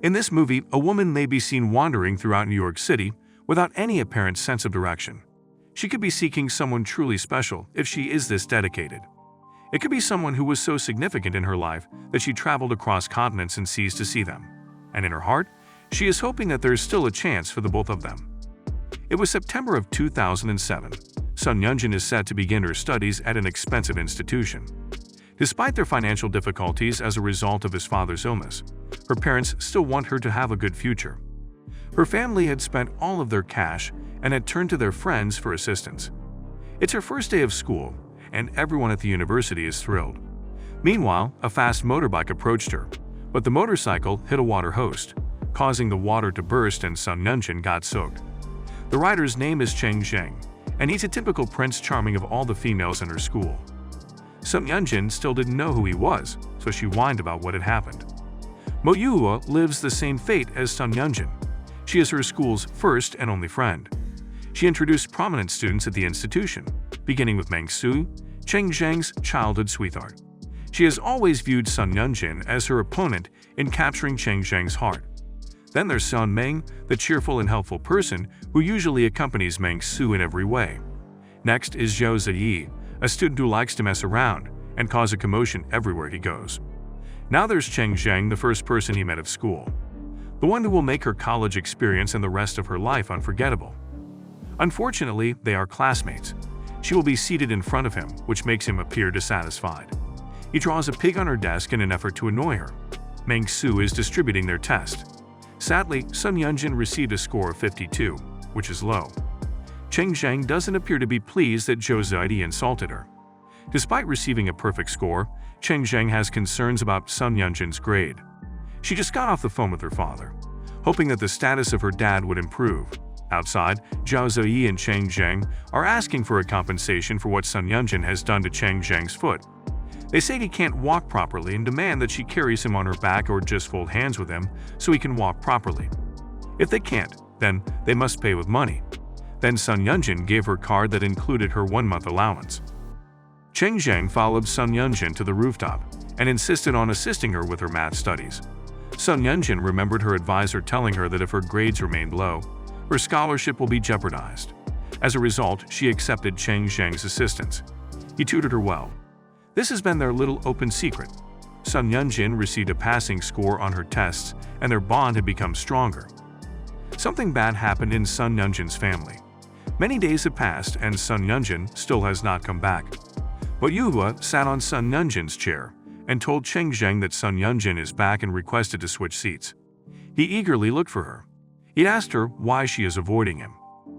In this movie, a woman may be seen wandering throughout New York City without any apparent sense of direction. She could be seeking someone truly special if she is this dedicated. It could be someone who was so significant in her life that she traveled across continents and seas to see them. And in her heart, she is hoping that there is still a chance for the both of them. It was September of 2007. Su Yunjin is set to begin her studies at an expensive institution. Despite their financial difficulties as a result of his father's illness, her parents still want her to have a good future. Her family had spent all of their cash and had turned to their friends for assistance. It's her first day of school, and everyone at the university is thrilled. Meanwhile, a fast motorbike approached her, but the motorcycle hit a water hose, causing the water to burst and Su Yunjin got soaked. The rider's name is Cheng Zheng, and he's a typical Prince Charming of all the females in her school. Su Yunjin still didn't know who he was, so she whined about what had happened. Mo Yuhua lives the same fate as Su Yunjin. She is her school's first and only friend. She introduced prominent students at the institution, beginning with Meng Su, Cheng Zheng's childhood sweetheart. She has always viewed Su Yunjin as her opponent in capturing Cheng Zheng's heart. Then there's Sun Meng, the cheerful and helpful person who usually accompanies Meng Su in every way. Next is Zhou Ziyi, a student who likes to mess around and cause a commotion everywhere he goes. Now there's Cheng Zheng, the first person he met at school, the one who will make her college experience and the rest of her life unforgettable. Unfortunately, they are classmates. She will be seated in front of him, which makes him appear dissatisfied. He draws a pig on her desk in an effort to annoy her. Meng Su is distributing their test. Sadly, Su Yunjin received a score of 52, which is low. Cheng Zheng doesn't appear to be pleased that Zhou Ziyi insulted her. Despite receiving a perfect score, Cheng Zheng has concerns about Su Yunjin's grade. She just got off the phone with her father, hoping that the status of her dad would improve. Outside, Zhou Ziyi and Cheng Zheng are asking for a compensation for what Su Yunjin has done to Cheng Zheng's foot. They say he can't walk properly and demand that she carries him on her back or just hold hands with him so he can walk properly. If they can't, then they must pay with money. Then Su Yunjin gave her a card that included her 1-month allowance. Cheng Zheng followed Su Yunjin to the rooftop and insisted on assisting her with her math studies. Su Yunjin remembered her advisor telling her that if her grades remained low, her scholarship will be jeopardized. As a result, she accepted Cheng Zheng's assistance. He tutored her well. This has been their little open secret. Su Yunjin received a passing score on her tests, and their bond had become stronger. Something bad happened in Su Yunjin's family. Many days have passed, and Su Yunjin still has not come back. But Yuhua sat on Su Yunjin's chair and told Cheng Zheng that Su Yunjin is back and requested to switch seats. He eagerly looked for her. He asked her why she is avoiding him.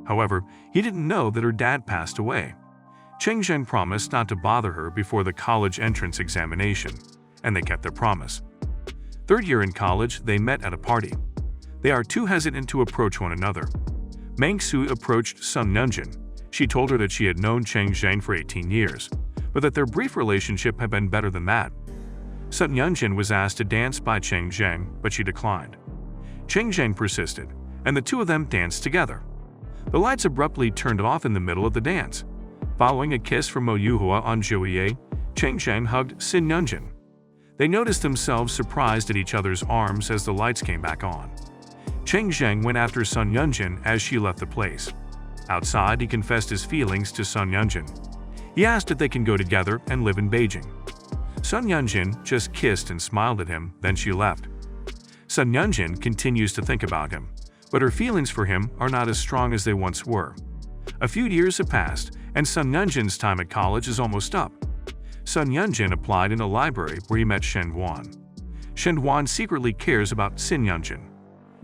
However, he didn't know that her dad passed away. Cheng Zheng promised not to bother her before the college entrance examination, and they kept their promise. Third year in college, they met at a party. They are too hesitant to approach one another. Meng Su approached Su Yunjin. She told her that she had known Cheng Zheng for 18 years, but that their brief relationship had been better than that. Su Yunjin was asked to dance by Cheng Zheng, but she declined. Cheng Zheng persisted, and the two of them danced together. The lights abruptly turned off in the middle of the dance. Following a kiss from Mo Yuhua on Zhou Ziyi, Cheng Zheng hugged Su Yunjin. They noticed themselves surprised at each other's arms as the lights came back on. Cheng Zheng went after Su Yunjin as she left the place. Outside, he confessed his feelings to Su Yunjin. He asked if they can go together and live in Beijing. Su Yunjin just kissed and smiled at him, then she left. Su Yunjin continues to think about him, but her feelings for him are not as strong as they once were. A few years have passed, and Su Yunjin's time at college is almost up. Su Yunjin applied in a library where he met Shen Ju An. Shen Ju An secretly cares about Su Yunjin.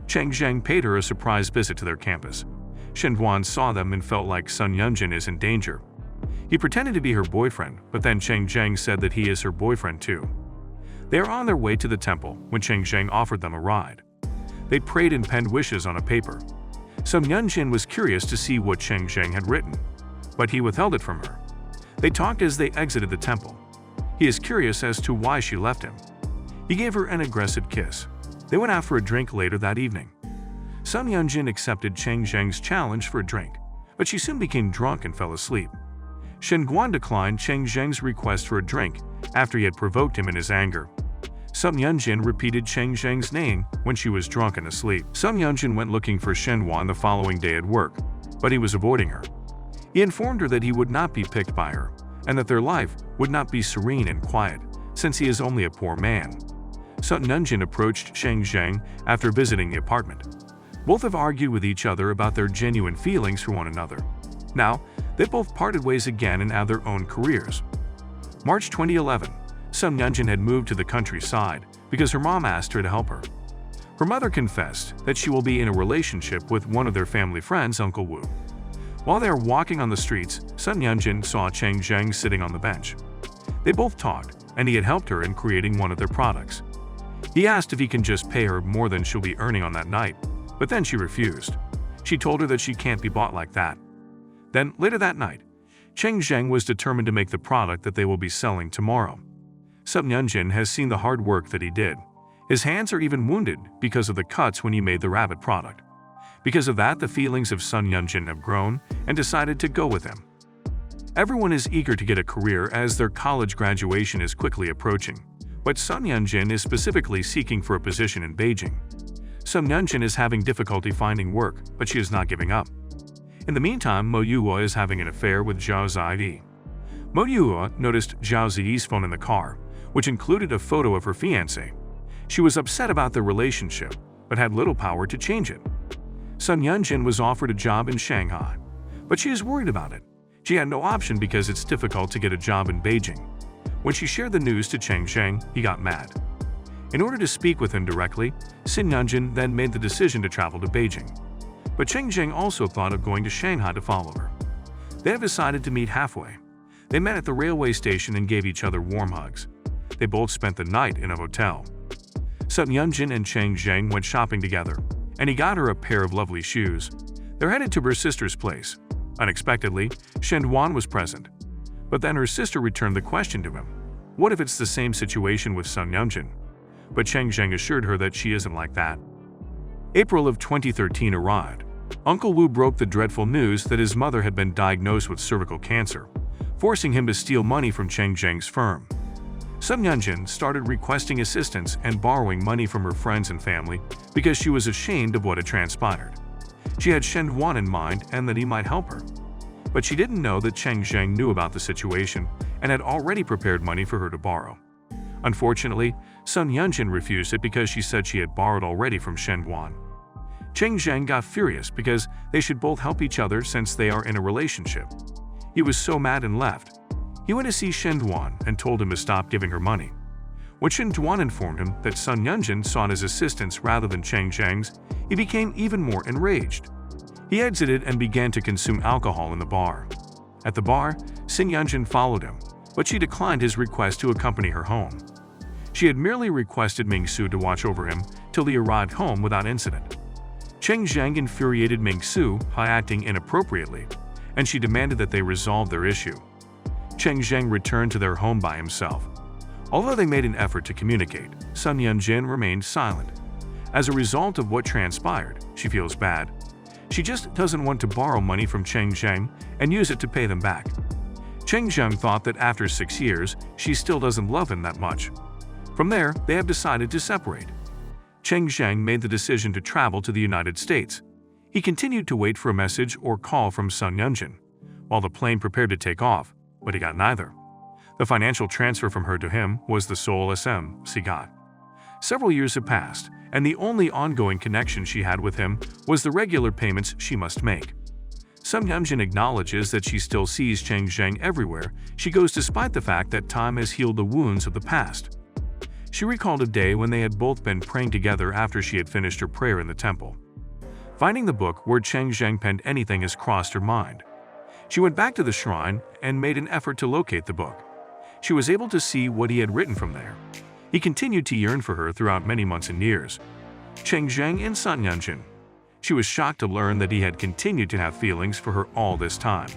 Cheng Zheng paid her a surprise visit to their campus. Shen Ju An saw them and felt like Su Yunjin is in danger. He pretended to be her boyfriend, but then Cheng Zheng said that he is her boyfriend too. They are on their way to the temple when Cheng Zheng offered them a ride. They prayed and penned wishes on a paper. Su Yunjin was curious to see what Cheng Zheng had written, but he withheld it from her. They talked as they exited the temple. He is curious as to why she left him. He gave her an aggressive kiss. They went out for a drink later that evening. Su Yunjin accepted Cheng Zheng's challenge for a drink, but she soon became drunk and fell asleep. Shen Ju An declined Cheng Zheng's request for a drink after he had provoked him in his anger. Su Yunjin repeated Cheng Zheng's name when she was drunk and asleep. Su Yunjin went looking for Shen Ju An the following day at work, but he was avoiding her. He informed her that he would not be picked by her, and that their life would not be serene and quiet, since he is only a poor man. Su Yunjin approached Cheng Zheng after visiting the apartment. Both have argued with each other about their genuine feelings for one another. Now, they both parted ways again and have their own careers. March 2011, Su Yunjin had moved to the countryside because her mom asked her to help her. Her mother confessed that she will be in a relationship with one of their family friends, Uncle Wu. While they were walking on the streets, Su Yunjin saw Cheng Zheng sitting on the bench. They both talked, and he had helped her in creating one of their products. He asked if he can just pay her more than she'll be earning on that night, but then she refused. She told her that she can't be bought like that. Then, later that night, Cheng Zheng was determined to make the product that they will be selling tomorrow. Su Yunjin has seen the hard work that he did. His hands are even wounded because of the cuts when he made the rabbit product. Because of that, the feelings of Su Yunjin have grown and decided to go with him. Everyone is eager to get a career as their college graduation is quickly approaching, but Su Yunjin is specifically seeking for a position in Beijing. Su Yunjin is having difficulty finding work, but she is not giving up. In the meantime, Mo Yuo is having an affair with Zhao Ziyi. Mo Yuo noticed Zhao Ziyi's phone in the car, which included a photo of her fiancé. She was upset about their relationship, but had little power to change it. Su Yunjin was offered a job in Shanghai, but she is worried about it. She had no option because it's difficult to get a job in Beijing. When she shared the news to Cheng Zheng, he got mad. In order to speak with him directly, Su Yunjin then made the decision to travel to Beijing. But Cheng Zheng also thought of going to Shanghai to follow her. They have decided to meet halfway. They met at the railway station and gave each other warm hugs. They both spent the night in a hotel. Su Yunjin and Cheng Zheng went shopping together, and he got her a pair of lovely shoes. They're headed to her sister's place. Unexpectedly, Shen Ju An was present. But then her sister returned the question to him. What if it's the same situation with Su Yunjin? But Cheng Zheng assured her that she isn't like that. April of 2013 arrived. Uncle Wu broke the dreadful news that his mother had been diagnosed with cervical cancer, forcing him to steal money from Cheng Zheng's firm. Su Yunjin started requesting assistance and borrowing money from her friends and family because she was ashamed of what had transpired. She had Shen Ju An in mind and that he might help her. But she didn't know that Cheng Zheng knew about the situation and had already prepared money for her to borrow. Unfortunately, Su Yunjin refused it because she said she had borrowed already from Shen Ju An. Cheng Zheng got furious because they should both help each other since they are in a relationship. He was so mad and left. He went to see Shen Ju An and told him to stop giving her money. When Shen Ju An informed him that Su Yunjin sought his assistance rather than Cheng Zheng's, he became even more enraged. He exited and began to consume alcohol in the bar. At the bar, Su Yunjin followed him, but she declined his request to accompany her home. She had merely requested Ming Su to watch over him till he arrived home without incident. Cheng Zheng infuriated Ming Su by acting inappropriately, and she demanded that they resolve their issue. Cheng Zheng returned to their home by himself. Although they made an effort to communicate, Su Yunjin remained silent. As a result of what transpired, she feels bad. She just doesn't want to borrow money from Cheng Zheng and use it to pay them back. Cheng Zheng thought that after 6 years, she still doesn't love him that much. From there, they have decided to separate. Cheng Zheng made the decision to travel to the United States. He continued to wait for a message or call from Su Yunjin, while the plane prepared to take off, but he got neither. The financial transfer from her to him was the sole SM she got. Several years have passed, and the only ongoing connection she had with him was the regular payments she must make. Su Yunjin acknowledges that she still sees Cheng Zheng everywhere she goes despite the fact that time has healed the wounds of the past. She recalled a day when they had both been praying together after she had finished her prayer in the temple. Finding the book where Cheng Zheng penned anything has crossed her mind. She went back to the shrine and made an effort to locate the book. She was able to see what he had written from there. He continued to yearn for her throughout many months and years. Cheng Zheng and Su Yunjin. She was shocked to learn that he had continued to have feelings for her all this time.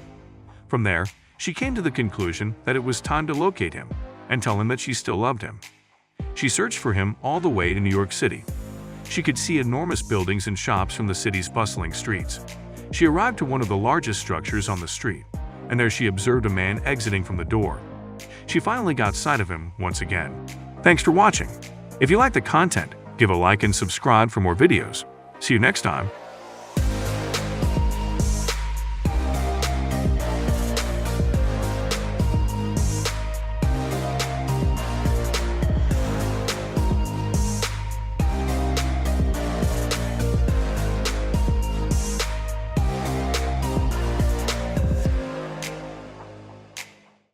From there, she came to the conclusion that it was time to locate him and tell him that she still loved him. She searched for him all the way to New York City. She could see enormous buildings and shops from the city's bustling streets. She arrived to one of the largest structures on the street, and there she observed a man exiting from the door. She finally got sight of him once again. Thanks for watching. If you like the content, give a like and subscribe for more videos. See you next time.